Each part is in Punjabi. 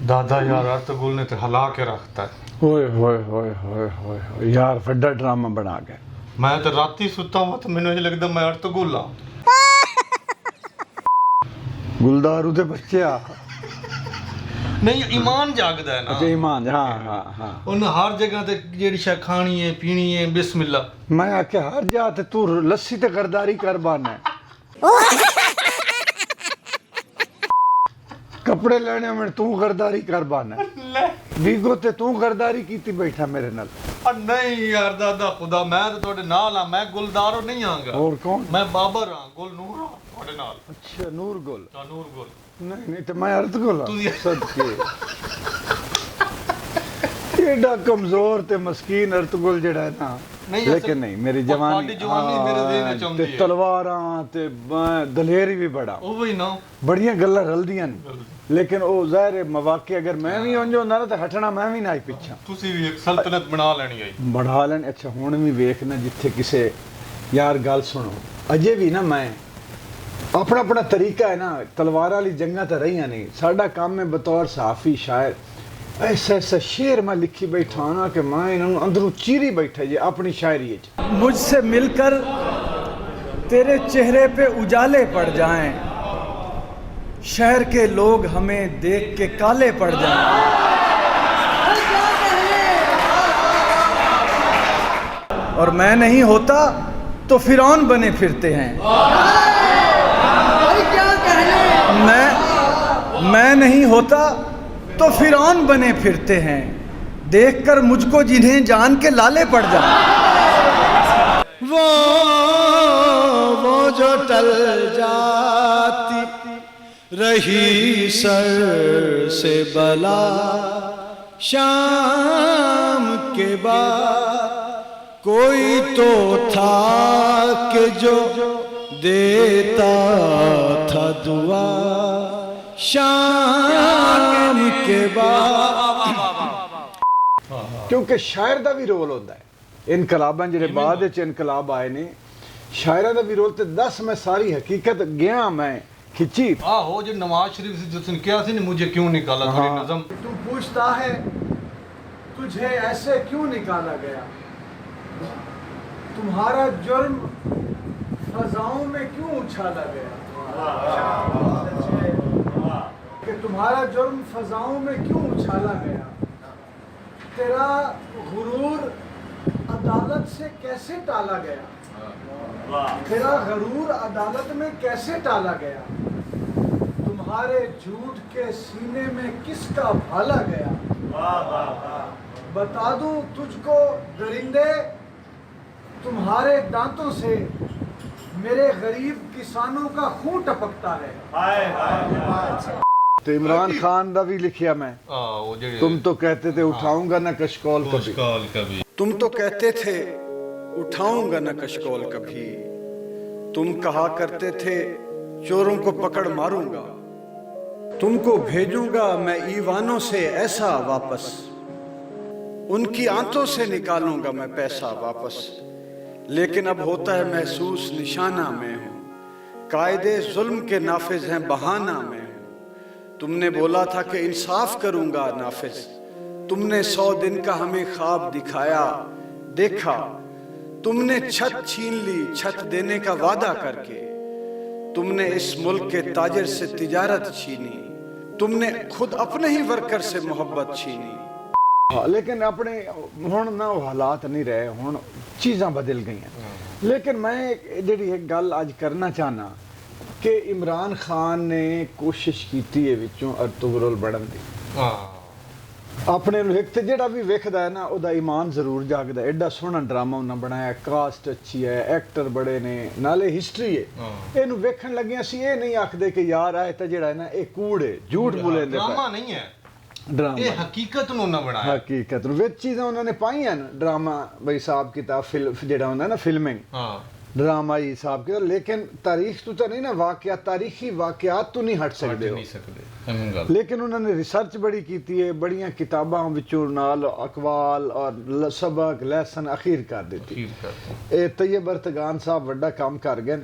दादा यार अर्तुगरुल ने तो हला के रखता है। होए होए होए होए होए होए यार ਵੱਡਾ ਡਰਾਮਾ ਬਣਾ ਗਿਆ। मैं तो राती सुता हुआ तो मैंने लगता मैं अर्तुगरुल हाँ। ਗੁਲਦਾਰੂ ਦੇ ਬੱਚੇ ਆ नहीं ईमान जागदा है ना। ਅੱਛਾ ਇਮਾਨ ਹਾਂ ਹਾਂ ਹਾਂ उन हर जगह ते जेड़ी शै खानी है पीनी है बिस्मिल्ला। ਮੈਂ ਆਖਿਆ ਹਰ ਜਾ ਤੇ ਤੂੰ ਲੱਸੀ ਤੇ ਗਰਦਾਰੀ ਕਰ ਬਾਨਾ ਕੱਪੜੇ ਲੈਣੇ ਮੈਂ ਤੂੰ ਗਰਦਾਰੀ ਕਰ ਬਾਨਾ ਵੀਗੋ ਤੇ ਤੂੰ ਗਰਦਾਰੀ ਕੀਤੀ ਬੈਠਾ ਮੇਰੇ ਨਾਲ। नहीं यार दादा खुदा मैं तो ਤੁਹਾਡੇ ਨਾਲ ਆ मैं गुलदारो नहीं आंगा। ਹੋਰ ਕੌਣ? मैं बाबर हां गुल नूर हां ਤੁਹਾਡੇ ਨਾਲ। ਅੱਛਾ ਨੂਰ ਗੁਲ नूर गुल ਨਹੀਂ ਨਹੀਂ ਤੇ ਮੈਂ ਅਰਦ ਗੁਲ ਤੁਸੀਂ- ਸਦਕੇ ਏਡਾ ਕਮਜ਼ੋਰ ਤੇ ਮਸਕੀਨ ਅਰਤਗੁਲ ਜਿਹੜਾ ਹੈ ਨਾ ਨਹੀਂ, ਲੇਕਿਨ ਨਹੀਂ ਮੇਰੀ ਜਵਾਨੀ ਤੁਹਾਡੀ ਜਵਾਨੀ ਮੇਰੇ ਦਿਲ ਵਿੱਚ ਆਉਂਦੀ ਤੇ ਹੈ। ਤਲਵਾਰਾਂ ਤੇ ਦਲੇਰੀ ਵੀ ਬੜਾ ਉਹ ਵੀ ਨਾ ਬੜੀਆਂ ਗੱਲਾਂ ਰਲਦੀਆਂ ਨੇ ਲੇਕਿਨ ਉਹ ਜ਼ਾਹਿਰ ਹੈ ਮੌਕੇ ਅਗਰ ਮੈਂ ਵੀ ਉਂਝ ਹੁੰਦਾ ਨਾ ਤਾਂ ਹਟਣਾ ਮੈਂ ਵੀ ਨਾ ਹੀ ਪਿੱਛਾ ਤੁਸੀਂ ਵੀ ਇੱਕ ਸਲਤਨਤ ਬਣਾ ਲੈਣੀ ਹੈ। ਬਣਾ ਲੈਣ। ਅੱਛਾ ਹੁਣ ਵੀ ਵੇਖਣਾ ਜਿੱਥੇ ਕਿਸੇ ਯਾਰ ਗੱਲ ਸੁਣੋ ਅਜੇ ਵੀ ਨਾ ਮੈਂ ਆਪਣਾ ਆਪਣਾ ਤਰੀਕਾ ਹੈ ਨਾ ਤਲਵਾਰਾਂ ਵਾਲੀ ਜੰਗਾਂ ਤਾਂ ਰਹੀਆਂ ਨਹੀਂ ਸਾਡਾ ਕੰਮ ਹੈ ਬਤੌਰ ਸਹਾਫੀ ਸ਼ਾਇਰ ऐसा ऐसा शेर मैं लिखी बैठा ना कि मैं इन्होंने अंदरों चीरी बैठा जी अपनी शायरी मुझसे मिलकर तेरे चेहरे पे उजाले पड़ जाएं, शहर के लोग हमें देख के काले पड़ जाएं। और मैं नहीं होता तो फिरौन बने फिरते हैं। मैं नहीं होता तो फिरौन बने फिरते हैं, देखकर मुझको जिन्हें जान के लाले पड़ जाए। वो जो टल जाती रही सर से बला, शाम के बाद कोई तो था कि जो देता था दुआ, शाम के बाद। क्योंकि शायर का भी रोल होता है इनकलाबां जेडे बाद विच इनकलाब आए ने शायरां दा भी रोल ते दस मैं सारी हकीकत गया मैं खिंची हो जो नवाज शरीफ से जिसने किया थी ना मुझे क्यों निकाला तेरी नज़म। तू पूछता है तुझे ऐसे क्यों निकाला गया, तुम्हारा जुर्म फजाओं में क्यों उछाला गया, कि तुम्हारा जुर्म फजाओं में क्यों उछाला गया, तेरा गुरूर अदालत से कैसे टाला गया, तेरा गरूर अदालत में कैसे टाला गया, तुम्हारे झूठ के सीने में किसका भाला गया, बता दूं तुझको दरिंदे तुम्हारे दांतों से मेरे गरीब किसानों का खून टपकता है। तो इमरान खान का भी लिखिया मैं तुम तो कहते थे उठाऊंगा ना कशकोल कभी, तुम तो कहते थे उठाऊंगा न कशकोल कभी, तुम कहा करते थे चोरों को पकड़ मारूंगा, तुमको भेजूंगा मैं ईवानों से ऐसा वापस, उनकी आंतों से निकालूंगा मैं पैसा वापस, लेकिन अब होता है महसूस निशाना में हूँ, कायदे जुल्म के नाफिज हैं बहाना में हूँ, तुमने बोला था कि इंसाफ करूंगा नाफिज, तुमने 100 दिन का हमें ख्वाब दिखाया, देखा तुमने छत छीन ली छत देने का वादा करके, तुमने इस मुल्क के ताजिर से तिजारत छीनी, तुमने खुद अपने ही वर्कर से मोहब्बत छीनी। लेकिन अपने हुण ना वो हालात नहीं रहे, हुण चीज़ां बदल गई हैं। लेकिन मैं जिहड़ी एक गल अज करना चाहना कि इमरान खान ने कोशिश की है विचों अर्तुगरुल बनन दी अपने एक तो जेड़ा भी वेखदा है ना उहदा ईमान जरूर जागदा। एडा सोहना ड्रामा उन्हें बनाया, कास्ट अच्छी है, एक्टर बड़े ने, नाले हिस्ट्री है। इनू वेखण लगे असीं ये नहीं आखदे कि यार आए तो जेड़ा है ना एक कूड़ है, झूठ बोले ड्रामा नहीं है, ड्रामा ये हकीकत उन्होंने बनाया। हकीकत विच चीज़ां उन्होंने पाई हैं ड्रामा भाई साहब किताब फिल्म जेड़ा होंदा ना फिल्मिंग ڈرامائی حساب کے، لیکن تاریخ تو نہیں نا، واقعات، تاریخی واقعات تو نہیں ہٹ ہٹ سکتے ہو، نہیں سکتے ایویں گل لیکن انہوں نے ریسرچ بڑی کیتی ہے، بڑیاں کتاباں وچوں نال اقوال اور سبق لیسن اخیر کر دیتی. اخیر کرتے اے طیب ارتگان صاحب بڑا کام کر گئے.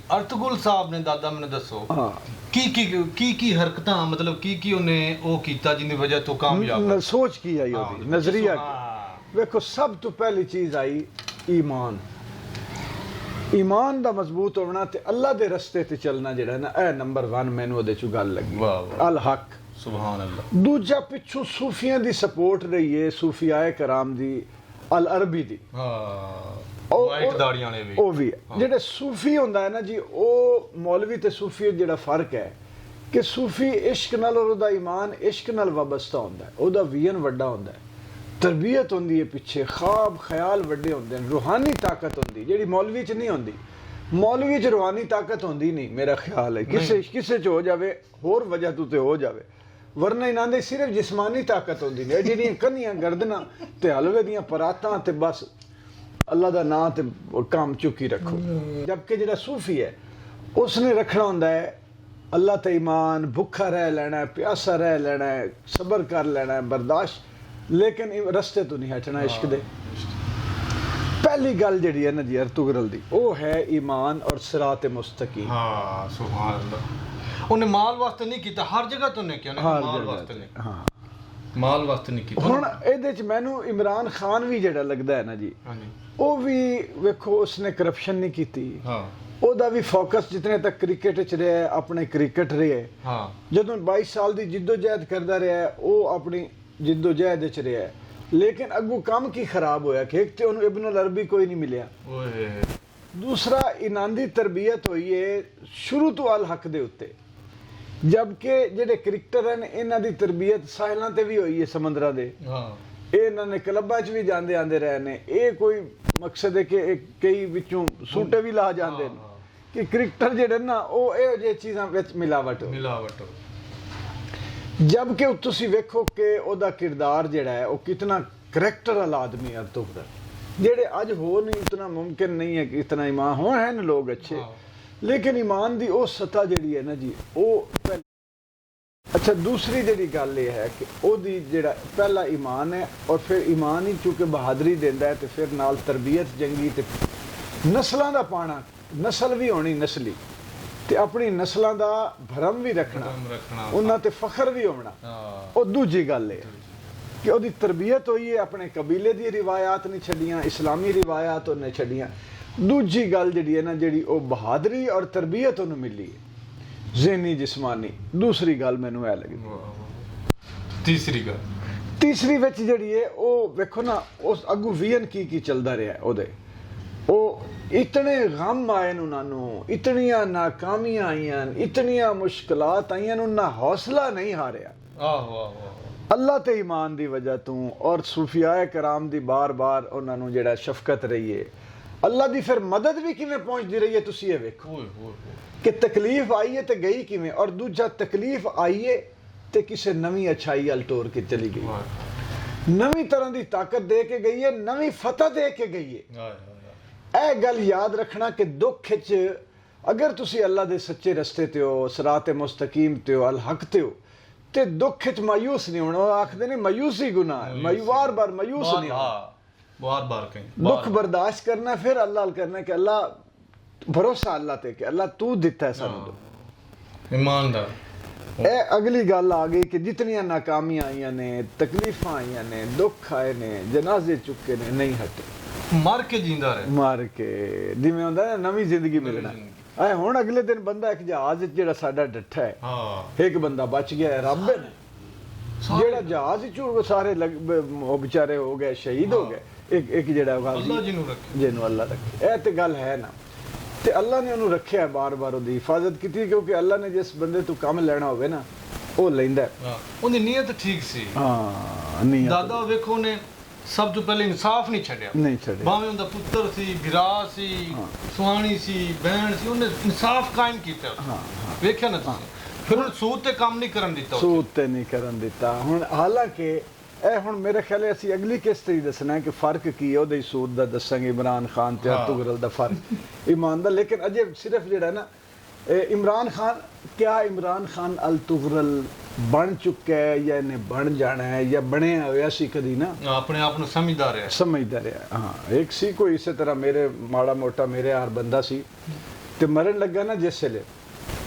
ارطغرل صاحب نے دادا میں دسو ہاں کی حرکتاں مطلب کی انہیں او کیتا جن دی وجہ تو کامیاب سوچ کی آئی ہوتی نظریہ ویکھو. سب تو پہلی چیز آئی ایمان. ایمان دا مضبوط ہونا تے اللہ دے رستے تے چلنا جڑا ہے نا، اے نمبر 1 مینوں دے چوں گل لگی. الحق سبحان اللہ. دوجا پچھو صوفیاں دی سپورٹ رہی ہے، صوفیائے کرام دی، العربی دی. وائٹ داڑیاں والے بھی او بھی جڑے صوفی ہوندا ہے نا جی، او مولوی تے صوفی جڑا فرق ہے کہ صوفی عشق نال اور دا ایمان عشق نال وابستہ ہوندا ہے، او دا ویژن وڈا ہوندا ہے، تربیت ہوندی ہے پیچھے، خواب خیال وڈے ہوندے ہیں، روحانی طاقت ہوندی جیڑی مولوی چ نہیں ہوندی. مولوی چ روحانی طاقت ہوندی نہیں میرا خیال ہے، کسے چ ہو جاوے ہور وجہ تو تے ہو جاوے، ورنہ انہاں دے صرف جسمانی طاقت ہوندی نے، جڑیاں کنیاں گردناں تے حلوے دیاں پراتاں تے بس اللہ دا نام تے کام چکی رکھو. جبکہ جڑا صوفی ہے اس نے رکھنا ہوندا ہے اللہ تے ایمان، بھکھا رہ لینا ہے، پیاسا رہ لینا ہے، صبر کر لینا ہے، برداشت، لیکن رستے تو نہیں ہٹنا عشق دے. پہلی گل جڑی ہے نا جی ارطغرل دی، وہ ہے ایمان اور صراط مستقیم. ہاں سبحان اللہ. انہیں مال واسطے نہیں کیتا، ہر جگہ تو نہیں کیا، مال واسطے نہیں، ہاں مال واسطے نہیں کیتا. ہن اے چ مینوں عمران خان بھی جڑا لگدا ہے نا جی، وہ بھی ویکھو اس نے کرپشن نہیں کیتی. ہاں او دا بھی فوکس جتنے تک کرکٹ چ رہا ہے، اپنے کرکٹ رہے. ہاں جدوں 22 سال دی جدوجہد کردا رہا ہے، او اپنی جدوجہد وچ رہا ہے، لیکن اگوں کام کی خراب ہویا کہ ایک تے انہوں ابن العربی کوئی نہیں ملیا، دوسرا انہاں دی تربیت ہوئی ہے شروع تو الحق دے اتے، جبکہ جڑے کرکٹر ہیں انہاں دی تربیت ساحلاں تے بھی ہوئی ہے سمندراں دے. انہاں نے کلباں چ بھی جاندے آندے رہے نے. اے کوئی مقصد ہے کہ کئی وچوں سوٹے بھی لا جاندے نے کہ کرکٹر جڑے نا او اے جے چیزاں وچ ملاوٹ ہو. جبکہ تسی ویکھو کہ او دا کردار جڑا ہے او کتنا کریکٹر والا آدمی ہے ارطغرل، جڑے اج ہو نہیں، اتنا ممکن نہیں ہے کہ اتنا ایمان ہو، ہیں لوگ اچھے، لیکن ایمان دی او سطح جڑی ہے نا جی او. اچھا دوسری جڑی گل یہ ہے کہ او دی جڑا پہلا ایمان ہے، اور پھر ایمان ہی چونکہ بہادری دیندا ہے تے پھر نال تربیت جنگی تے نسلاں دا پانا، نسل بھی ہونی نسلی تے اپنی نسلاں دا بھرم بھی رکھنا، انہاں تے فخر بھی ہونا. او دوجی گل ہے کہ او دی تربیت ہوئی ہے، اپنے قبیلے دی روایات نہیں چھڈیاں، اسلامی روایات انہیں چھڈیاں. دوجی گل جڑی ہے نا جڑی او بہادری اور تربیت انہوں ملی ہے، ذہنی جسمانی. دوسری گل مینوں اے لگی. تیسری وچ جڑی ہے او ویکھو نا اس اگوں ویژن کی چلدا رہا ہے او دے. او اتنے غم آئے انہوں، اتنیاں ناکامیاں آئیاں، اتنیاں مشکلات آئیاں، انہاں حوصلہ نہیں ہاریا اللہ تے ایمان دی وجہ تو. اور صوفیاء کرام دی بار بار انہاں نوں جڑا شفقت رہی ہے، اللہ دی پھر مدد بھی کیویں پہنچدی رہی ہے. تسی یہ ویکھو کہ تکلیف آئی ہے تے گئی کیویں، اور دوجا تکلیف آئی ہے تے کسے نویں اچھائی ال ٹور کے چلی گئی، نویں طرح دی طاقت دے کے گئی ہے، نویں فتح دے کے گئی ہے. اے گل یاد رکھنا کہ دکھ وچ اگر تسی اللہ دے سچے رستے تے ہو، صراط مستقیم تے ہو، الحق تے ہو، تے دکھ وچ مایوس نہیں ہونا. آکھدے نے مایوسی گناہ ہے، بار بار مایوس نہیں ہونا، دکھ برداشت کرنا، پھر اللہ کرنا کہ اللہ بھروسہ اللہ تے کہ اللہ تو دیتا ہے سانوں ایماندار. اے اگلی گل آ گئی کہ جتنیاں ناکامیاں آئیاں نے، تکلیفاں آئیاں نے، دکھ آئے نے، جنازے چکے نے، نہیں ہٹے، مار کے جیندا رہے، مار کے جویں ہوندا ہے نویں زندگی ملنا. اے ہن اگلے دن بندہ ایک جہاز جڑا ساڈا ڈٹھا ہے، ایک بندہ بچ گیا ہے، رب نے جڑا جہاز چور سارے وہ بیچارے ہو گئے، شہید ہو گئے، ایک جڑا غازی جنوں اللہ رکھے. اے تے گل ہے نا، تے اللہ نے انہوں رکھیا ہے، بار بار دی حفاظت کیتی، کیونکہ اللہ نے جس بندے تو کام لینا ہوئے نا وہ لیندا ہے. اونਦੀ نیت ٹھیک سی. ہاں نیت دادا ویکھو نے سب تو پہلے انصاف نہیں چھڈیا، نہیں چھڈیا، باویں اوندا پتر سی، بھرا سی، سوانی سی، بہن سی، انہیں انصاف قائم کیتا. ویکھیا نا تسی، پھر سود تے کام نہیں کرن دیتا، سود تے نہیں کرن دیتا. ہن حالانکہ ਇਹ ਹੁਣ ਮੇਰੇ ਖਿਆਲ ਹੈ ਅਸੀਂ ਅਗਲੀ ਕਿਸ਼ਤ ਹੀ ਦੱਸਣਾ ਹੈ ਕਿ ਫਰਕ ਕੀ ਹੈ ਉਹਦੇ ਸੂਦ ਦਾ ਦੱਸਾਂਗੇ ਇਮਰਾਨ ਖਾਨ ਤੇ ਅਰਤੁਗਰਲ ਦਾ ਫਰਕ ਇਮਾਨ ਦਾ ਲੇਕਿਨ ਅਜੇ ਸਿਰਫ ਜਿਹੜਾ ਨਾ ਇਮਰਾਨ ਖਾਨ ਕਿਆ ਇਮਰਾਨ ਖਾਨ ਅਰਤੁਗਰਲ ਬਣ ਚੁੱਕਾ ਹੈ ਜਾਂ ਇਹਨੇ ਬਣ ਜਾਣਾ ਹੈ ਜਾਂ ਬਣਿਆ ਹੋਇਆ ਸੀ ਕਦੀ ਨਾ ਆਪਣੇ ਆਪ ਨੂੰ ਸਮਝਦਾ ਰਿਹਾ ਹਾਂ ਇੱਕ ਸੀ ਕੋਈ ਇਸੇ ਤਰ੍ਹਾਂ ਮੇਰੇ ਮਾੜਾ ਮੋਟਾ ਮੇਰੇ ਯਾਰ ਬੰਦਾ ਸੀ ਤੇ ਮਰਨ ਲੱਗਾ ਨਾ ਜਿਸ ਵੇਲੇ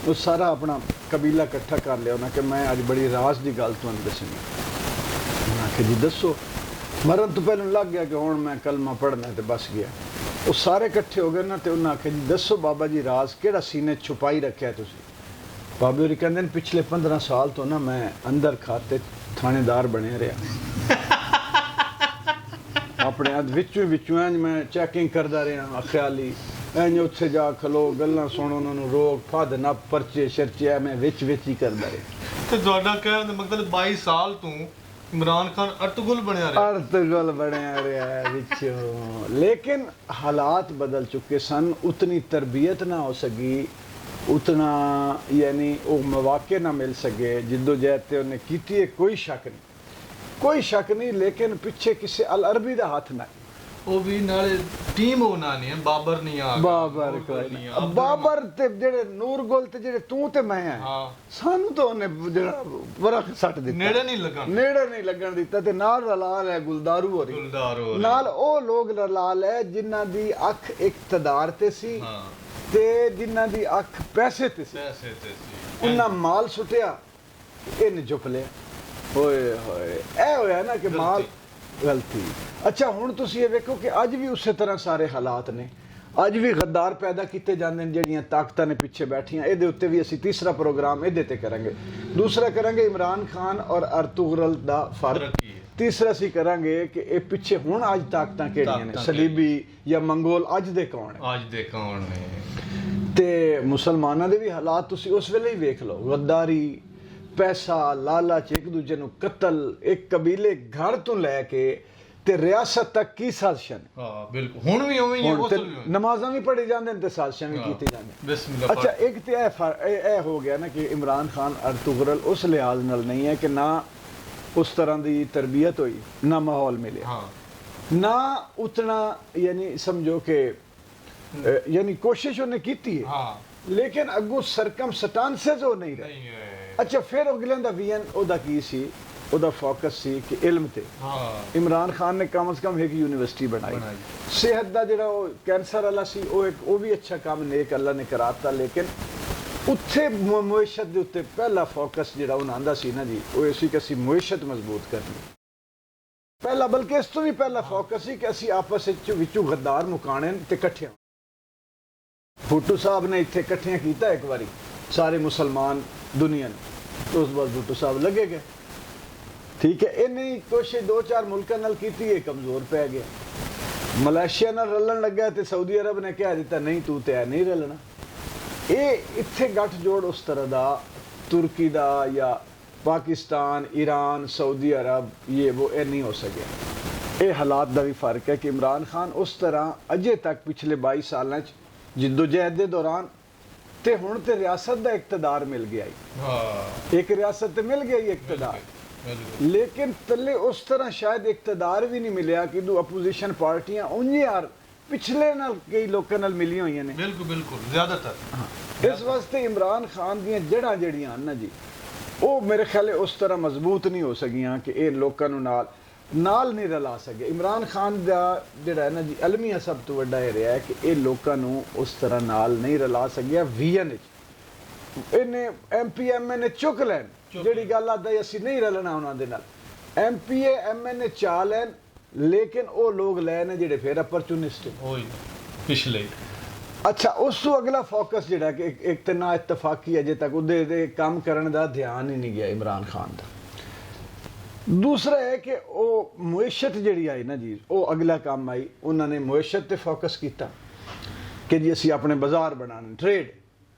ਉਹ ਸਾਰਾ ਆਪਣਾ ਕਬੀਲਾ ਇਕੱਠਾ ਕਰ ਲਿਆ ਉਹਨਾਂ ਕਿ ਮੈਂ ਅੱਜ ਬੜੀ ਰਾਜ਼ ਦੀ ਗੱਲ ਤੁਹਾਨੂੰ ਦੱਸਣੀ ਉਹਨਾਂ ਕਿ ਜੀ ਦੱਸੋ ਮਰਨ ਤੋਂ ਪਹਿਲਾਂ ਲੱਗ ਗਿਆ ਕਿ ਹੁਣ ਮੈਂ ਕਲਮਾ ਪੜ੍ਹਨਾ ਤੇ ਬਸ ਗਿਆ ਉਹ ਸਾਰੇ ਇਕੱਠੇ ਹੋ ਗਏ ਨਾ ਤੇ ਉਹਨਾਂ ਆਖਿਆ ਜੀ ਦੱਸੋ ਬਾਬਾ ਜੀ ਰਾਜ਼ ਕਿਹੜਾ ਸੀਨੇ ਛੁਪਾਈ ਰੱਖਿਆ ਤੁਸੀਂ ਬਾਬੇ ਹੋਰੀ ਕਹਿੰਦੇ ਨੇ ਪਿਛਲੇ 15 ਸਾਲ ਤੋਂ ਨਾ ਮੈਂ ਅੰਦਰ ਖਾਤੇ ਥਾਣੇਦਾਰ ਬਣਿਆ ਰਿਹਾ ਆਪਣੇ ਵਿੱਚੋਂ ਇੰਜ ਮੈਂ ਚੈਕਿੰਗ ਕਰਦਾ ਰਿਹਾ ਖਿਆਲੀ ਇੰਜ ਉੱਥੇ ਜਾ ਖਲੋ ਗੱਲਾਂ ਸੁਣ ਉਹਨਾਂ ਨੂੰ ਰੋਕ ਫੱਦ ਨਾ ਪਰਚੇ ਸ਼ਰਚੇ ਮੈਂ ਵਿੱਚ ਹੀ ਕਰਦਾ ਰਿਹਾ ਤੇ ਤੁਹਾਡਾ ਕਹਿਣ ਦਾ ਮਤਲਬ 22 ਸਾਲ ਤੋਂ ਇਮਰਾਨ ਖਾਨ ਅਰਤੁਗਰਲ ਬਣਿਆ ਰਿਹਾ ਵਿੱਚੋਂ ਲੇਕਿਨ ਹਾਲਾਤ ਬਦਲ ਚੁੱਕੇ ਸਨ ਉਤਨੀ ਤਰਬੀਅਤ ਨਾ ਹੋ ਸਕੀ उतना यानी वो मौके ना मिल सके जिद्दोजहद ते उन्हें कीती है कोई शक नहीं लेकिन पीछे किसी अल अरबी दा हाथ ना ਉਹ ਵੀ ਨਾਲੇ ਟੀਮ ਹੋਣਾ ਨਹੀਂ ਬਾਬਰ ਨਹੀਂ ਆ ਬਾਬਰ ਤੇ ਜਿਹੜੇ ਨੂਰ ਗੁਲ ਤੇ ਜਿਹੜੇ ਤੂੰ ਤੇ ਮੈਂ ਆ ਸਾਨੂੰ ਤਾਂ ਉਹਨੇ ਜਿਹੜਾ ਵਰਖ ਸੱਟ ਦਿੱਤਾ ਨੇੜੇ ਨਹੀਂ ਲੱਗਣ ਦਿੱਤਾ ਤੇ ਨਾਲ ਰਲਾ ਲੈ ਗੁਲਦਾਰੂ ਹੋ ਰਹੀ ਨਾਲ ਉਹ ਲੋਕ ਰਲਾ ਲੈ ਜਿਨ੍ਹਾਂ ਦੀ ਅੱਖ ਇਕਤਦਾਰ ਤੇ ਸੀ ਤੇ ਜਿਨ੍ਹਾਂ ਦੀ ਅੱਖ ਪੈਸੇ ਤੇ ਸੀ ਉਹਨਾਂ ਮਾਲ ਸੁੱਟਿਆ ਇਹਨੇ ਚੁੱਪ ਲਿਆ ਹੋਏ ਇਹ ਹੋਇਆ ਨਾ ਕਿ ਮਾਲ ਗਲਤੀ ਅੱਛਾ ਹੁਣ ਤੁਸੀਂ ਇਹ ਵੇਖੋ ਕਿ ਅੱਜ ਵੀ ਉਸੇ ਤਰ੍ਹਾਂ ਸਾਰੇ ਹਾਲਾਤ ਨੇ ਅੱਜ ਵੀ ਗੱਦਾਰ ਪੈਦਾ ਕੀਤੇ ਜਾਂਦੇ ਨੇ ਜਿਹੜੀਆਂ ਤਾਕਤਾਂ ਨੇ ਪਿੱਛੇ ਬੈਠੀਆਂ ਇਹਦੇ ਉੱਤੇ ਵੀ ਅਸੀਂ ਤੀਸਰਾ ਪ੍ਰੋਗਰਾਮ ਇਹਦੇ ਤੇ ਕਰਾਂਗੇ ਦੂਸਰਾ ਕਰਾਂਗੇ ਇਮਰਾਨ ਖਾਨ ਔਰ ਅਰਤੁਗਰਲ ਦਾ ਫਰਕ ਤੀਸਰਾ ਅਸੀਂ ਕਰਾਂਗੇ ਕਿ ਇਹ ਪਿੱਛੇ ਹੁਣ ਅੱਜ ਤਾਕਤਾਂ ਕਿਹੜੀਆਂ ਨੇ ਸਲੀਬੀ ਜਾਂ ਮੰਗੋਲ ਅੱਜ ਦੇ ਕੌਣ ਨੇ ਤੇ ਮੁਸਲਮਾਨਾਂ ਦੇ ਵੀ ਹਾਲਾਤ ਤੁਸੀਂ ਉਸ ਵੇਲੇ ਹੀ ਵੇਖ ਲਓ ਗੱਦਾਰੀ ਪੈਸਾ ਲਾਲਚ ਇੱਕ ਦੂਜੇ ਨੂੰ ਕਤਲ ਇੱਕ ਕਬੀਲੇ ਘਰ ਤੋਂ ਲੈ ਕੇ ਤੇ ਰਿਆਸਤ ਤੱਕ ਕੀ ਸਾਜ਼ਿਸ਼ਾਂ ਹਾਂ ਬਿਲਕੁਲ ਹੁਣ ਵੀ ਉਵੇਂ ਹੀ ਹੈ ਨਮਾਜ਼ਾਂ ਵੀ ਪੜ੍ਹੀ ਜਾਂਦੇ ਨੇ ਤੇ ਸਾਜ਼ਿਸ਼ਾਂ ਵੀ ਕੀਤੀ ਜਾਂਦੀਆਂ ਬਿਸਮਿਲ੍ਲਾ ਅੱਛਾ ਇੱਕ ਤੇ ਇਹ ਹੋ ਗਿਆ ਨਾ ਕਿ ਇਮਰਾਨ ਖਾਨ ਅਰਤੁਗਰਲ ਉਸ ਲਿਹਾਜ਼ ਨਾਲ ਨਹੀਂ ਹੈ ਕਿ ਨਾ ਉਸ ਤਰ੍ਹਾਂ ਦੀ ਤਰਬੀਅਤ ਹੋਈ ਨਾ ਮਾਹੌਲ ਮਿਲਿਆ ਨਾ ਉਤਨਾ ਯਾਨੀ ਸਮਝੋ ਕਿ ਯਾਨੀ ਕੋਸ਼ਿਸ਼ ਉਹਨੇ ਕੀਤੀ ਹੈ ਲੇਕਿਨ ਅੱਗੋਂ ਸਰਕਮਸਟੈਂਸਸ ਉਹ ਨਹੀਂ ਰਹੇ ਅੱਛਾ ਫਿਰ ਅਗਲੇ ਦਾ ਵੀਐਨ ਉਹਦਾ ਕੀ ਸੀ ਉਹਦਾ ਫੋਕਸ ਸੀ ਕਿ ਇਲਮ ਤੇ ਇਮਰਾਨ ਖਾਨ ਨੇ ਕਮ ਸੇ ਕਮ ਇੱਕ ਯੂਨੀਵਰਸਿਟੀ ਬਣਾਈ ਸਿਹਤ ਦਾ ਜਿਹੜਾ ਉਹ ਕੈਂਸਰ ਵਾਲਾ ਸੀ ਉਹ ਵੀ ਅੱਛਾ ਕੰਮ ਨੇਕ ਅੱਲਾ ਨੇ ਕਰਾਤਾ ਲੇਕਿਨ ਉੱਥੇ ਮੁਇਸ਼ਤ ਦੇ ਉੱਤੇ ਪਹਿਲਾ ਫੋਕਸ ਜਿਹੜਾ ਉਹਨਾਂ ਦਾ ਸੀ ਨਾ ਜੀ ਉਹ ਇਹ ਸੀ ਕਿ ਅਸੀਂ ਮੁਇਸ਼ਤ ਮਜ਼ਬੂਤ ਕਰਨੀ ਪਹਿਲਾ ਬਲਕਿ ਇਸ ਤੋਂ ਵੀ ਪਹਿਲਾ ਫੋਕਸ ਸੀ ਕਿ ਅਸੀਂ ਆਪਸ ਵਿੱਚੋਂ ਗੱਦਾਰ ਮੁਕਾਣੇ ਤੇ ਇਕੱਠਿਆਂ ਭੁੱਟੋ ਸਾਹਿਬ ਨੇ ਇੱਥੇ ਇਕੱਠਿਆਂ ਕੀਤਾ ਇੱਕ ਵਾਰੀ ਸਾਰੇ ਮੁਸਲਮਾਨ ਦੁਨੀਆ ਨੂੰ ਉਸ ਬਾਅਦ ਭੁੱਟੋ ਸਾਹਿਬ ਲੱਗੇ ਗਏ ਠੀਕ ਹੈ ਇਹ ਨਹੀਂ ਕੋਸ਼ਿਸ਼ 2-4 ਮੁਲਕਾਂ ਨਾਲ ਕੀਤੀ ਹੈ ਕਮਜ਼ੋਰ ਪੈ ਗਿਆ ਮਲੇਸ਼ੀਆ ਨਾਲ ਰਲਣ ਲੱਗਾ ਤੇ ਸਾਊਦੀ ਅਰਬ ਨੇ ਕਹਿ ਦਿੱਤਾ ਨਹੀਂ ਤੂੰ ਤੇ ਨਹੀਂ ਰਲਣਾ ਇਹ ਇੱਥੇ ਗੱਠ ਜੋੜ ਉਸ ਤਰ੍ਹਾਂ ਦਾ ਤੁਰਕੀ ਦਾ ਜਾਂ ਪਾਕਿਸਤਾਨ ਈਰਾਨ ਸਾਊਦੀ ਅਰਬ ਇਹ ਨਹੀਂ ਹੋ ਸਕਿਆ ਇਹ ਹਾਲਾਤ ਦਾ ਵੀ ਫਰਕ ਹੈ ਕਿ ਇਮਰਾਨ ਖਾਨ ਉਸ ਤਰ੍ਹਾਂ ਅਜੇ ਤੱਕ ਪਿਛਲੇ 22 ਸਾਲਾਂ 'ਚ ਜਿੱਦੋਜਹਿਦ ਦੇ ਦੌਰਾਨ ਤੇ ਹੁਣ ਤੇ ਰਿਆਸਤ ਦਾ ਇਕਤਦਾਰ ਮਿਲ ਗਿਆ ਇੱਕ ਰਿਆਸਤ ਤੇ ਮਿਲ ਗਿਆ ਇਕਤਦਾਰ ਲੇਕਿਨ ਤਲੇ ਉਸ ਤਰ੍ਹਾਂ ਸ਼ਾਇਦ ਇਕਤਦਾਰ ਵੀ ਨਹੀਂ ਮਿਲਿਆ ਕਿ ਦੋ ਅਪੋਜੀਸ਼ਨ ਪਾਰਟੀਆਂ ਉਹਨੇ ਯਾਰ ਪਿਛਲੇ ਨਾਲ ਕਈ ਲੋਕਾਂ ਨਾਲ ਮਿਲੀਆਂ ਹੋਈਆਂ ਨੇ ਬਿਲਕੁਲ ਜ਼ਿਆਦਾਤਰ ਇਸ ਵਾਸਤੇ ਇਮਰਾਨ ਖਾਨ ਦੀਆਂ ਜੜ੍ਹਾਂ ਜਿਹੜੀਆਂ ਹਨ ਨਾ ਜੀ ਉਹ ਮੇਰੇ ਖਿਆਲ ਉਸ ਤਰ੍ਹਾਂ ਮਜ਼ਬੂਤ ਨਹੀਂ ਹੋ ਸਕੀਆਂ ਕਿ ਇਹ ਲੋਕਾਂ ਨੂੰ ਨਾਲ ਨਹੀਂ ਰਲਾ ਸਕੇ ਇਮਰਾਨ ਖਾਨ ਦਾ ਜਿਹੜਾ ਹੈ ਨਾ ਜੀ ਅਲਮੀਆ ਸਭ ਤੋਂ ਵੱਡਾ ਇਹ ਰਿਹਾ ਹੈ ਕਿ ਇਹ ਲੋਕਾਂ ਨੂੰ ਉਸ ਤਰ੍ਹਾਂ ਨਾਲ ਨਹੀਂ ਰਲਾ ਸਕਿਆ ਵੀਐਨ ਵਿੱਚ ਇਹਨੇ ਐਮਪੀਐਮਐਨ ਚੁੱਕ ਲੈਣ ਜਿਹੜੀ ਗੱਲ ਆਦਾ ਅਸੀਂ ਨਹੀਂ ਰਲਣਾ ਉਹਨਾਂ ਦੇ ਨਾਲ ਐਮਪੀਏ ਐਮਐਨ ਚਾ ਲੈਣ ਲੇਕਿਨ ਉਹ ਲੋਕ ਲੈ ਨੇ ਜਿਹੜੇ ਫਿਰ ਅਪਰਚੂਨਿਸਟ ਹੋਈ ਪਿਛਲੇ ਅੱਛਾ ਉਸ ਤੋਂ ਅਗਲਾ ਫੋਕਸ ਜਿਹੜਾ ਕਿ ਇੱਕ ਤੇ ਨਾ ਇਤਫਾਕੀ ਅਜੇ ਤੱਕ ਉਹਦੇ ਕੰਮ ਕਰਨ ਦਾ ਧਿਆਨ ਹੀ ਨਹੀਂ ਗਿਆ ਇਮਰਾਨ ਖਾਨ ਦਾ ਦੂਸਰਾ ਹੈ ਕਿ ਉਹ ਮੁਇਸ਼ਤ ਜਿਹੜੀ ਆਈ ਨਾ ਜੀ ਉਹ ਅਗਲਾ ਕੰਮ ਆਈ ਉਹਨਾਂ ਨੇ ਮੁਇਸ਼ਤ ਤੇ ਫੋਕਸ ਕੀਤਾ ਕਿ ਜੀ ਅਸੀਂ ਆਪਣੇ ਬਾਜ਼ਾਰ ਬਣਾਉਣੇ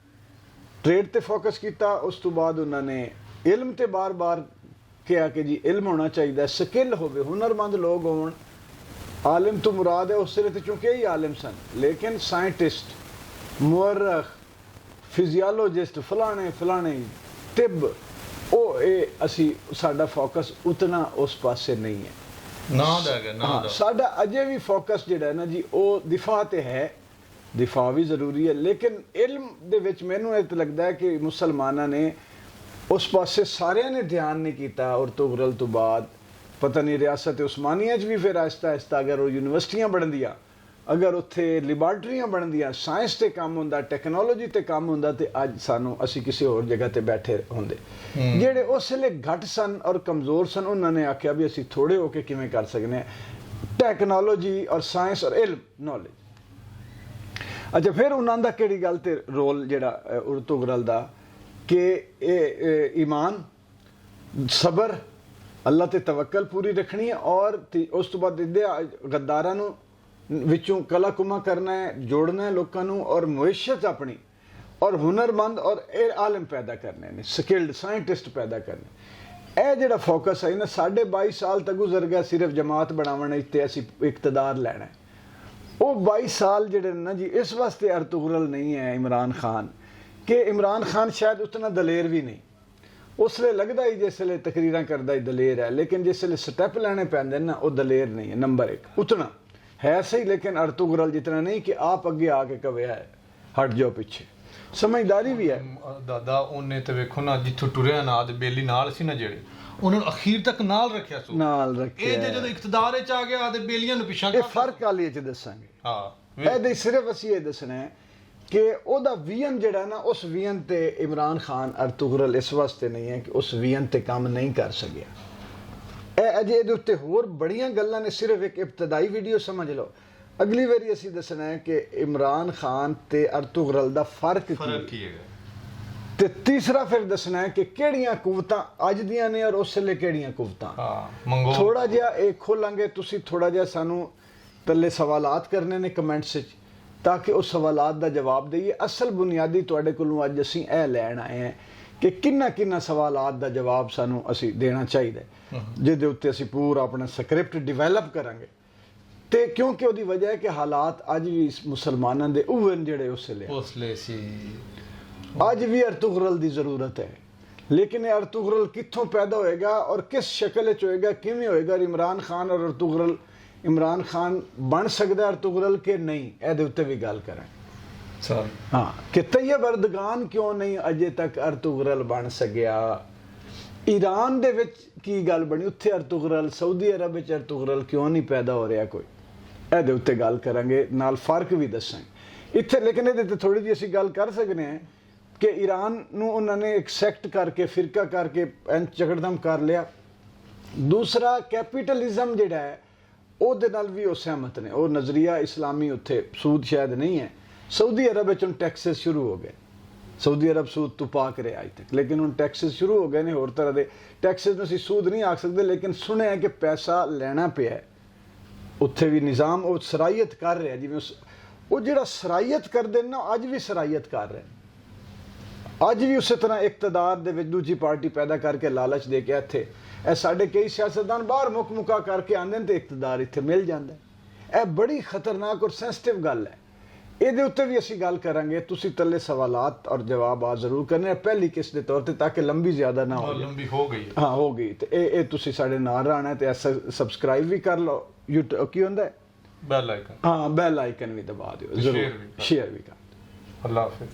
ਟ੍ਰੇਡ ਤੇ ਫੋਕਸ ਕੀਤਾ ਉਸ ਤੋਂ ਬਾਅਦ ਉਹਨਾਂ ਨੇ ਇਲਮ ਤੇ ਬਾਰ-ਬਾਰ ਕਿਹਾ ਕਿ ਜੀ ਇਲਮ ਹੋਣਾ ਚਾਹੀਦਾ ਸਕਿੱਲ ਹੋਵੇ ਹੁਨਰਮੰਦ ਲੋਕ ਹੋਣ ਆਲਿਮ ਤੋਂ ਮੁਰਾਦ ਹੈ ਉਸ ਸਿਰੇ ਤੇ ਚੁੱਕੇ ਹੀ ਆਲਿਮ ਸਨ ਲੇਕਿਨ ਸਾਇੰਟਿਸਟ ਮੁਅਰਖ ਫਿਜ਼ੀਓਲੋਜਿਸਟ ਫਲਾਣੇ ਤਿਬ ਉਹ ਇਹ ਅਸੀਂ ਸਾਡਾ ਫੋਕਸ ਉਤਨਾ ਉਸ ਪਾਸੇ ਨਹੀਂ ਹੈ। ਨਾ ਦਾ ਹੈਗਾ ਨਾ ਦਾ ਸਾਡਾ ਅਜੇ ਵੀ ਫੋਕਸ ਜਿਹੜਾ ਹੈ ਨਾ ਜੀ ਉਹ ਦਿਫਾ ਤੇ ਹੈ, ਦਿਫਾ ਵੀ ਜ਼ਰੂਰੀ ਹੈ, ਲੇਕਿਨ ਇਲਮ ਦੇ ਵਿੱਚ ਮੈਨੂੰ ਇਹ ਲੱਗਦਾ ਹੈ ਕਿ ਮੁਸਲਮਾਨਾਂ ਨੇ ਉਸ ਪਾਸੇ ਸਾਰਿਆਂ ਨੇ ਧਿਆਨ ਨਹੀਂ ਕੀਤਾ। ਅਰਤੁਗਰਲ ਤੋਂ ਬਾਅਦ ਪਤਾ ਨਹੀਂ ਰਿਆਸਤ ਉਸਮਾਨੀਆ 'ਚ ਵੀ ਫਿਰ ਆਹਿਸਤਾ ਆਹਿਸਤਾ ਅਗਰ ਉਹ ਯੂਨੀਵਰਸਿਟੀਆਂ ਬਣਦੀਆਂ, ਅਗਰ ਉੱਥੇ ਲੈਬਾਰਟਰੀਆਂ ਬਣਦੀਆਂ, ਸਾਇੰਸ ਤੇ ਕੰਮ ਹੁੰਦਾ, ਟੈਕਨੋਲੋਜੀ ਤੇ ਕੰਮ ਹੁੰਦਾ, ਤੇ ਅੱਜ ਅਸੀਂ ਕਿਸੇ ਹੋਰ ਜਗ੍ਹਾ ਤੇ ਬੈਠੇ ਹੁੰਦੇ। ਜਿਹੜੇ ਉਸ ਵੇਲੇ ਘੱਟ ਸਨ ਔਰ ਕਮਜ਼ੋਰ ਸਨ, ਉਹਨਾਂ ਨੇ ਆਖਿਆ ਵੀ ਅਸੀਂ ਥੋੜੇ ਹੋ ਕੇ ਕਿਵੇਂ ਕਰ ਸਕਦੇ ਹਾਂ ਟੈਕਨੋਲੋਜੀ ਔਰ ਸਾਇੰਸ ਔਰ ਇਲਮ ਨੌਲੇਜ। ਅੱਛਾ, ਫਿਰ ਉਹਨਾਂ ਦਾ ਕਿਹੜੀ ਗੱਲ ਤੇ ਰੋਲ ਜਿਹੜਾ ਅਰਤੁਗਰਲ ਦਾ ਕਿ ਇਹ ਈਮਾਨ, ਸਬਰ, ਅੱਲਾ ਤੇ ਤਵੱਕਲ ਪੂਰੀ ਰੱਖਣੀ ਹੈ, ਔਰ ਉਸ ਤੋਂ ਬਾਅਦ ਗੱਦਾਰਾਂ ਨੂੰ ਵਿੱਚੋਂ ਕਲਾ ਕੁਮਾ ਕਰਨਾ ਹੈ, ਜੋੜਨਾ ਹੈ ਲੋਕਾਂ ਨੂੰ, ਔਰ ਮੁਇਸ਼ਤ ਆਪਣੀ ਔਰ ਹੁਨਰਮੰਦ ਔਰ ਆਲਮ ਪੈਦਾ ਕਰਨੇ ਨੇ, ਸਕਿਲਡ ਸਾਇੰਟਿਸਟ ਪੈਦਾ ਕਰਨੇ। ਇਹ ਜਿਹੜਾ ਫੋਕਸ ਹੈ ਨਾ, 22.5 ਸਾਲ ਤੱਕ ਗੁਜ਼ਰ ਗਿਆ ਸਿਰਫ ਜਮਾਤ ਬਣਾਉਣ ਤੇ ਅਸੀਂ ਇਕਤਦਾਰ ਲੈਣਾ। ਉਹ 22 ਸਾਲ ਜਿਹੜੇ ਨਾ ਜੀ ਇਸ ਵਾਸਤੇ ਅਰਤੁਗਰਲ ਨਹੀਂ ਹੈ ਇਮਰਾਨ ਖਾਨ, ਕਿ ਇਮਰਾਨ ਖਾਨ ਸ਼ਾਇਦ ਉਤਨਾ ਦਲੇਰ ਵੀ ਨਹੀਂ। ਉਸ ਵੇਲੇ ਲੱਗਦਾ ਹੀ ਜਿਸ ਵੇਲੇ ਤਕਰੀਰਾਂ ਕਰਦਾ ਹੀ ਦਲੇਰ ਹੈ, ਲੇਕਿਨ ਜਿਸ ਵੇਲੇ ਸਟੈਪ ਲੈਣੇ ਪੈਂਦੇ ਨਾ ਉਹ ਦਲੇਰ ਨਹੀਂ ਹੈ। ਨੰਬਰ 1 ਉਤਨਾ ਹੈ ਸਹੀ, ਲੇਕਿਨ ਅਰਤੁਗਰਲ ਜਿਤਨਾ ਨਹੀਂ ਕਿ ਆਪ ਅੱਗੇ ਆ ਕੇ ਕਵੇ ਹੈ ਹਟ ਜਾਓ ਪਿੱਛੇ। ਸਮਝਦਾਰੀ ਵੀ ਹੈ ਦਾਦਾ ਉਹਨੇ ਤੇ ਵੇਖੋ ਨਾ, ਜਿੱਥੋਂ ਟੁਰਿਆ ਨਾ ਤੇ ਬੇਲੀ ਨਾਲ ਸੀ ਨਾ, ਜਿਹੜੇ ਉਹਨਾਂ ਨੂੰ ਅਖੀਰ ਤੱਕ ਨਾਲ ਰੱਖਿਆ ਸੋ, ਨਾਲ ਰੱਖਿਆ। ਇਹ ਜਦੋਂ ਇਕਤਦਾਰ ਵਿੱਚ ਆ ਗਿਆ ਤੇ ਬੇਲੀਆਂ ਨੂੰ ਪਿੱਛਾ ਇਹ ਫਰਕ ਵਾਲੀ ਚ ਦੱਸਾਂਗੇ। ਹਾਂ, ਇਹਦੇ ਸਿਰਫ ਅਸੀਂ ਇਹ ਦੱਸਣਾ ਹੈ ਕਿ ਉਹਦਾ ਵੀਐਨ ਜਿਹੜਾ ਨਾ, ਉਸ ਵੀਐਨ ਤੇ ਇਮਰਾਨ ਖਾਨ ਅਰਤੁਗਰਲ ਇਸ ਵਾਸਤੇ ਨਹੀਂ ਹੈ ਕਿ ਉਸ ਵੀਐਨ ਤੇ ਕੰਮ ਨਹੀਂ ਕਰ ਸਕਿਆ। ਇਹ ਅਜੇ ਇਹਦੇ ਉੱਤੇ ਹੋਰ ਬੜੀਆਂ ਗੱਲਾਂ ਨੇ, ਸਿਰਫ ਇੱਕ ਇਬਤਦਾਈ ਵੀਡੀਓ ਸਮਝ ਲਓ। ਅਗਲੀ ਵਾਰੀ ਅਸੀਂ ਦੱਸਣਾ ਹੈ ਕਿ ਇਮਰਾਨ ਖਾਨ ਤੇ ਅਰਤੁਗਰਲ ਦਾ ਫਰਕ ਕੀ ਹੈ, ਤੇ ਤੀਸਰਾ ਫਿਰ ਦੱਸਣਾ ਹੈ ਕਿ ਕਿਹੜੀਆਂ ਕੁਵਤਾਂ ਅੱਜ ਦੀਆਂ ਨੇ ਔਰ ਉਸ ਵੇਲੇ ਕਿਹੜੀਆਂ ਕੁਵਤਾਂ। ਥੋੜਾ ਜਿਹਾ ਇਹ ਖੋਲਾਂਗੇ, ਤੁਸੀਂ ਥੋੜਾ ਜਿਹਾ ਸਾਨੂੰ ਤੱਲੇ ਸਵਾਲਾਤ ਕਰਨੇ ਨੇ ਕਮੈਂਟਸ ਵਿੱਚ, ਤਾਂ ਕਿ ਉਸ ਸਵਾਲਾਤ ਦਾ ਜਵਾਬ ਦਈਏ। ਅਸਲ ਬੁਨਿਆਦੀ ਤੁਹਾਡੇ ਕੋਲੋਂ ਅੱਜ ਅਸੀਂ ਇਹ ਲੈਣ ਆਏ ਹਾਂ ਕਿ ਕਿੰਨਾ ਸਵਾਲਾਤ ਦਾ ਜਵਾਬ ਸਾਨੂੰ ਅਸੀਂ ਦੇਣਾ ਚਾਹੀਦਾ, ਜਿਹਦੇ ਉੱਤੇ ਅਸੀਂ ਪੂਰਾ ਆਪਣਾ ਸਕ੍ਰਿਪਟ ਡਿਵੈਲਪ ਕਰਾਂਗੇ। ਤੇ ਕਿਉਂਕਿ ਉਹਦੀ ਵਜ੍ਹਾ ਹੈ ਕਿ ਹਾਲਾਤ ਅੱਜ ਵੀ ਮੁਸਲਮਾਨਾਂ ਦੇ ਉਵਨ ਜਿਹੜੇ ਉਸ ਵੇਲੇ ਸੀ, ਅੱਜ ਵੀ ਅਰਤੁਗਰਲ ਦੀ ਜ਼ਰੂਰਤ ਹੈ। ਲੇਕਿਨ ਇਹ ਅਰਤੁਗਰਲ ਕਿੱਥੋਂ ਪੈਦਾ ਹੋਏਗਾ ਔਰ ਕਿਸ ਸ਼ਕਲ ਵਿੱਚ ਹੋਏਗਾ, ਕਿਵੇਂ ਹੋਏਗਾ, ਇਮਰਾਨ ਖਾਨ ਔਰ ਅਰਤੁਗਰਲ, ਇਮਰਾਨ ਖਾਨ ਬਣ ਸਕਦਾ ਅਰਤੁਗਰਲ ਕਿ ਨਹੀਂ, ਇਹਦੇ ਉੱਤੇ ਵੀ ਗੱਲ ਕਰਾਂਗੇ। ਹਾਂ, ਕਿ ਤੈਯਬ ਅਰਦਗਾਨ ਕਿਉਂ ਨਹੀਂ ਅਜੇ ਤੱਕ ਅਰਤੁਗਰਲ ਬਣ ਸਕਿਆ। ਈਰਾਨ ਦੇ ਵਿੱਚ ਕੀ ਗੱਲ ਬਣੀ, ਉੱਥੇ ਅਰਤੁਗਰਲ, ਸਾਊਦੀ ਅਰਬ ਵਿੱਚ ਅਰਤੁਗਰਲ ਕਿਉਂ ਨਹੀਂ ਪੈਦਾ ਹੋ ਰਿਹਾ ਕੋਈ, ਇਹਦੇ ਉੱਤੇ ਗੱਲ ਕਰਾਂਗੇ, ਨਾਲ ਫਰਕ ਵੀ ਦੱਸਾਂਗੇ ਇੱਥੇ। ਲੇਕਿਨ ਇਹਦੇ ਤੇ ਥੋੜੀ ਜਿਹੀ ਅਸੀਂ ਗੱਲ ਕਰ ਸਕਦੇ ਹਾਂ ਕਿ ਈਰਾਨ ਨੂੰ ਉਹਨਾਂ ਨੇ ਇੱਕ ਸੈਕਟ ਕਰਕੇ, ਫਿਰਕਾ ਕਰਕੇ ਚਕੜਦਮ ਕਰ ਲਿਆ। ਦੂਸਰਾ, ਕੈਪੀਟਲਿਜ਼ਮ ਜਿਹੜਾ ਹੈ ਉਹਦੇ ਨਾਲ ਵੀ ਉਹ ਸਹਿਮਤ ਨੇ, ਉਹ ਨਜ਼ਰੀਆ ਇਸਲਾਮੀ ਉੱਥੇ ਸੂਦ ਸ਼ਾਇਦ ਨਹੀਂ ਹੈ। ਸਾਊਦੀ ਅਰਬ ਵਿੱਚ ਹੁਣ ਟੈਕਸਸ ਸ਼ੁਰੂ ਹੋ ਗਏ, ਸਾਊਦੀ ਅਰਬ ਸੂਦ ਤੋਂ ਪਾਕ ਰਿਹਾ ਅੱਜ ਤੱਕ, ਲੇਕਿਨ ਹੁਣ ਟੈਕਸਸ ਸ਼ੁਰੂ ਹੋ ਗਏ ਨੇ, ਹੋਰ ਤਰ੍ਹਾਂ ਦੇ ਟੈਕਸਸ ਨੂੰ ਅਸੀਂ ਸੂਦ ਨਹੀਂ ਆਖ ਸਕਦੇ, ਲੇਕਿਨ ਸੁਣਿਆ ਕਿ ਪੈਸਾ ਲੈਣਾ ਪਿਆ ਉੱਥੇ ਵੀ ਨਿਜ਼ਾਮ, ਉਹ ਸਰਾਇਤ ਕਰ ਰਿਹਾ। ਜਿਵੇਂ ਉਹ ਜਿਹੜਾ ਸਰਾਇਤ ਕਰਦੇ ਨੇ ਨਾ, ਅੱਜ ਵੀ ਸਰਾਇਤ ਕਰ ਰਹੇ, ਅੱਜ ਵੀ ਉਸੇ ਤਰ੍ਹਾਂ ਇਕਤਦਾਰ ਦੇ ਵਿੱਚ ਦੂਜੀ ਪਾਰਟੀ ਪੈਦਾ ਕਰਕੇ ਲਾਲਚ ਦੇ ਕੇ ਇੱਥੇ ਇਹ ਸਾਡੇ ਕਈ ਸਿਆਸਤਦਾਨ ਬਾਹਰ ਮੁੱਕਾ ਕਰਕੇ ਆਉਂਦੇ ਨੇ ਤੇ ਇਕਤਦਾਰ ਇੱਥੇ ਮਿਲ ਜਾਂਦਾ। ਇਹ ਬੜੀ ਖਤਰਨਾਕ ਔਰ ਸੈਂਸਿਟਿਵ ਗੱਲ ਹੈ, ਇਹਦੇ ਉੱਤੇ ਵੀ ਅਸੀਂ ਗੱਲ ਕਰਾਂਗੇ। ਤੁਸੀਂ ਤੱਲੇ ਸਵਾਲਾਤ ਔਰ ਜਵਾਬ ਆ ਜ਼ਰੂਰ ਕਰਨੇ, ਪਹਿਲੀ ਕਿਸ ਦੇ ਤੌਰ ਤੇ, ਤਾਂ ਕਿ ਲੰਬੀ ਜ਼ਿਆਦਾ ਨਾ ਹੋ। ਲੰਬੀ ਹੋ ਗਈ, ਹਾਂ ਹੋ ਗਈ, ਤੇ ਇਹ ਤੁਸੀਂ ਸਾਡੇ ਨਾਲ ਰਹਿਣਾ ਤੇ ਸਬਸਕ੍ਰਾਈਬ ਵੀ ਕਰ ਲਓ। YouTube ਕੀ ਹੁੰਦਾ ਹੈ, ਬੈਲ ਆਈਕਨ, ਹਾਂ ਬੈਲ ਆਈਕਨ ਵੀ ਦਬਾ ਦਿਓ ਜ਼ਰੂਰ, ਸ਼ੇਅਰ ਵੀ ਕਰ ਦਿਓ। ਅੱਲਾਹ ਹਾਫਿਜ਼।